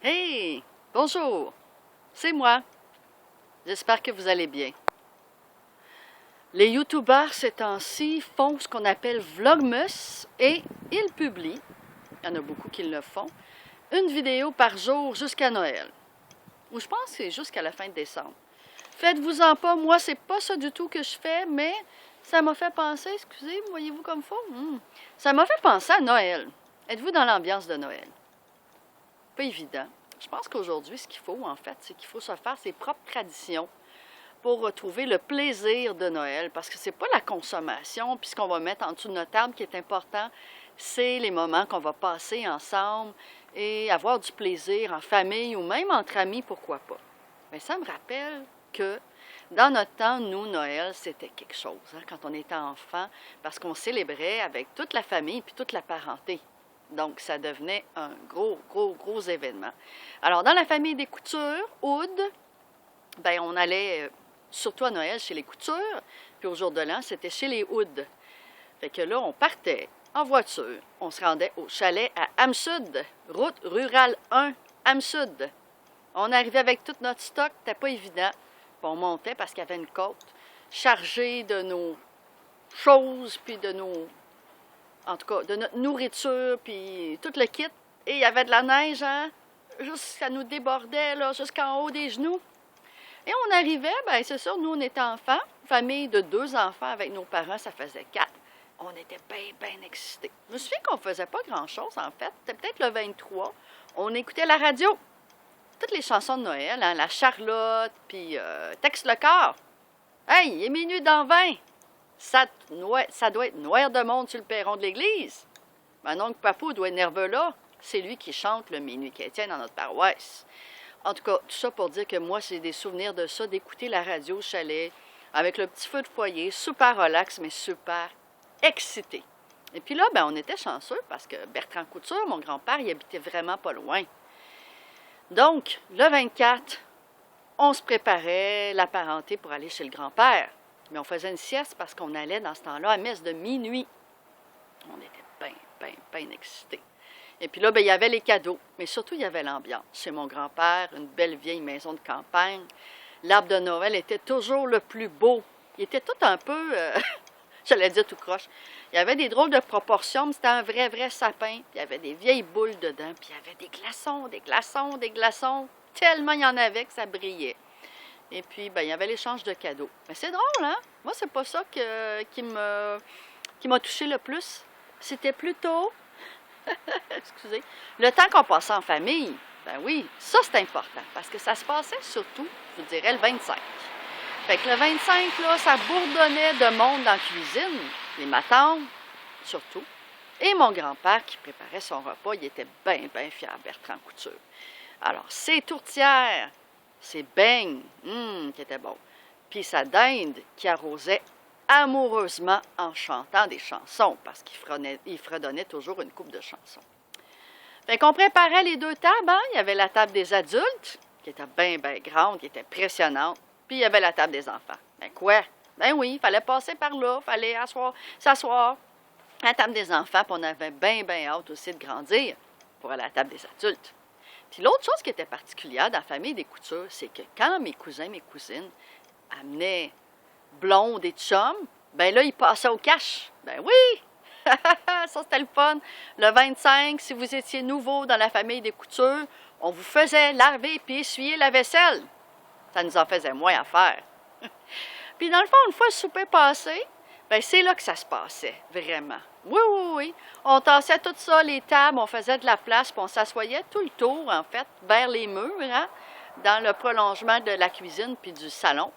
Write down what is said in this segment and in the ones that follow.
Hey! Bonjour! C'est moi. J'espère que vous allez bien. Les youtubeurs ces temps-ci font ce qu'on appelle Vlogmas et ils publient, il y en a beaucoup qui le font, une vidéo par jour jusqu'à Noël. Ou je pense que c'est jusqu'à la fin de décembre. Faites-vous-en pas, moi c'est pas ça du tout que je fais, mais ça m'a fait penser, excusez, voyez-vous comme faut? Ça m'a fait penser à Noël. Êtes-vous dans l'ambiance de Noël? Pas évident. Je pense qu'aujourd'hui, ce qu'il faut, en fait, c'est qu'il faut se faire ses propres traditions pour retrouver le plaisir de Noël, parce que c'est pas la consommation, puis ce qu'on va mettre en dessous de notre table qui est important, c'est les moments qu'on va passer ensemble et avoir du plaisir en famille ou même entre amis, pourquoi pas. Mais ça me rappelle que dans notre temps, nous, Noël, c'était quelque chose, hein, quand on était enfant, parce qu'on célébrait avec toute la famille puis toute la parenté. Donc, ça devenait un gros événement. Alors, dans la famille des coutures, Oud, ben on allait surtout à Noël chez les coutures, puis au jour de l'an, c'était chez les Oud. Fait que là, on partait en voiture. On se rendait au chalet à Amsud, route rurale 1, Amsud. On arrivait avec tout notre stock, c'était pas évident. Puis on montait parce qu'il y avait une côte chargée de nos choses, puis de nos... En tout cas, de notre nourriture, puis tout le kit. Et il y avait de la neige, hein? Ça nous débordait, là, jusqu'en haut des genoux. Et on arrivait, bien, c'est sûr, nous, on était enfants, famille de 2 enfants avec nos parents, ça faisait 4. On était bien excités. Je me souviens qu'on faisait pas grand-chose, en fait. C'était peut-être le 23. On écoutait la radio. Toutes les chansons de Noël, hein? La Charlotte, puis Texte le corps. Hey, il est minuit dans 20. Ça doit être noir de monde sur le perron de l'église. Mon oncle Papou doit être nerveux là. C'est lui qui chante le minuit chrétien dans notre paroisse. En tout cas, tout ça pour dire que moi, c'est des souvenirs de ça, d'écouter la radio au chalet, avec le petit feu de foyer, super relax, mais super excité. Et puis là, ben, on était chanceux parce que Bertrand Couture, mon grand-père, il habitait vraiment pas loin. Donc, le 24, on se préparait la parenté pour aller chez le grand-père. Mais on faisait une sieste parce qu'on allait dans ce temps-là à messe de minuit. On était bien excités. Et puis là, ben, il y avait les cadeaux, mais surtout, il y avait l'ambiance. Chez mon grand-père, une belle vieille maison de campagne. L'arbre de Noël était toujours le plus beau. Il était tout un peu, j'allais dire tout croche. Il y avait des drôles de proportions, mais c'était un vrai sapin. Puis il y avait des vieilles boules dedans, puis il y avait des glaçons. Tellement il y en avait que ça brillait. Et puis, ben, il y avait l'échange de cadeaux. Mais c'est drôle, hein? Moi, c'est pas ça qui m'a touché le plus. C'était plutôt, excusez, le temps qu'on passait en famille. Ben oui, ça, c'est important. Parce que ça se passait surtout, je vous dirais, le 25. Fait que le 25, là, ça bourdonnait de monde dans la cuisine. Les matantes, surtout. Et mon grand-père qui préparait son repas, il était bien fier, Bertrand Couture. Alors, ses tourtières, ses beignes, qui étaient bons. Puis sa dinde qui arrosait amoureusement en chantant des chansons, parce qu'il fredonnait toujours une coupe de chansons. Fait qu'on préparait les 2 tables, hein? Il y avait la table des adultes, qui était bien grande, qui était impressionnante, puis il y avait la table des enfants. Ben quoi? Ben oui, il fallait passer par là, il fallait s'asseoir à la table des enfants, puis on avait bien hâte aussi de grandir pour aller à la table des adultes. Puis l'autre chose qui était particulière dans la famille des coutures, c'est que quand mes cousins, mes cousines amenaient blondes et chums, ben là, ils passaient au cash. Ben oui! Ça, c'était le fun. Le 25, si vous étiez nouveau dans la famille des coutures, on vous faisait laver puis essuyer la vaisselle. Ça nous en faisait moins à faire. Puis dans le fond, une fois le souper passé, ben c'est là que ça se passait, vraiment. Oui. On tassait tout ça, les tables, on faisait de la place, puis on s'assoyait tout le tour, en fait, vers les murs, hein, dans le prolongement de la cuisine puis du salon.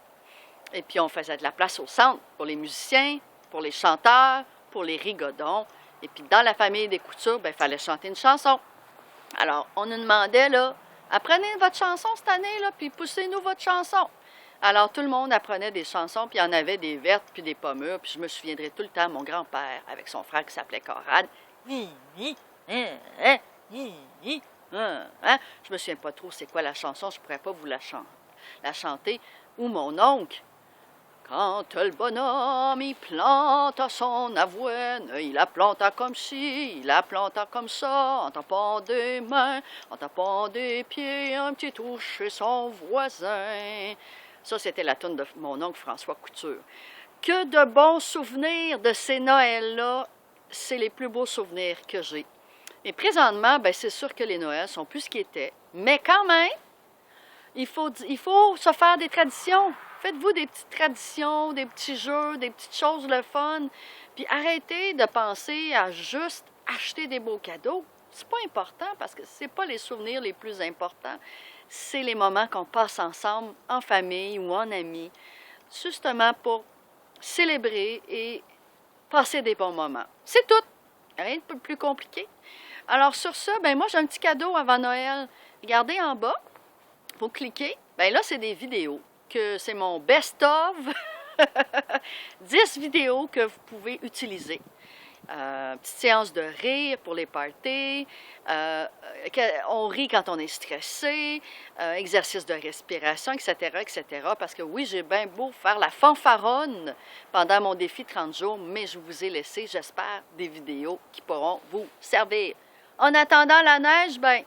Et puis on faisait de la place au centre pour les musiciens, pour les chanteurs, pour les rigodons. Et puis dans la famille des coutures, ben il fallait chanter une chanson. Alors, on nous demandait, là, apprenez votre chanson cette année, là, puis poussez-nous votre chanson. Alors, tout le monde apprenait des chansons, puis il y en avait des vertes, puis des pas mûres, puis je me souviendrai tout le temps, mon grand-père, avec son frère qui s'appelait Conrad. Je me souviens pas trop c'est quoi la chanson, je pourrais pas vous la chanter. Ou mon oncle, Quand le bonhomme, il planta son avoine, il la planta comme ci, il la planta comme ça, en tapant des mains, en tapant des pieds, un petit touche chez son voisin. Ça, c'était la toune de mon oncle François Couture. Que de bons souvenirs de ces Noëls-là, c'est les plus beaux souvenirs que j'ai. Et présentement, ben, c'est sûr que les Noëls sont plus ce qu'ils étaient, mais quand même, il faut se faire des traditions. Faites-vous des petites traditions, des petits jeux, des petites choses le fun. Puis arrêtez de penser à juste acheter des beaux cadeaux. C'est pas important parce que c'est pas les souvenirs les plus importants. C'est les moments qu'on passe ensemble, en famille ou en amis, justement pour célébrer et passer des bons moments. C'est tout. Rien de plus compliqué. Alors sur ça, ben moi j'ai un petit cadeau avant Noël. Regardez en bas. Vous cliquez, bien là, c'est des vidéos, que c'est mon best-of, 10 vidéos que vous pouvez utiliser. Petite séance de rire pour les parties, on rit quand on est stressé, exercice de respiration, etc., etc. Parce que oui, j'ai bien beau faire la fanfaronne pendant mon défi 30 jours, mais je vous ai laissé, j'espère, des vidéos qui pourront vous servir. En attendant la neige, ben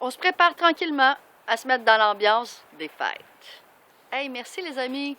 on se prépare tranquillement à se mettre dans l'ambiance des fêtes. Hey, merci les amis!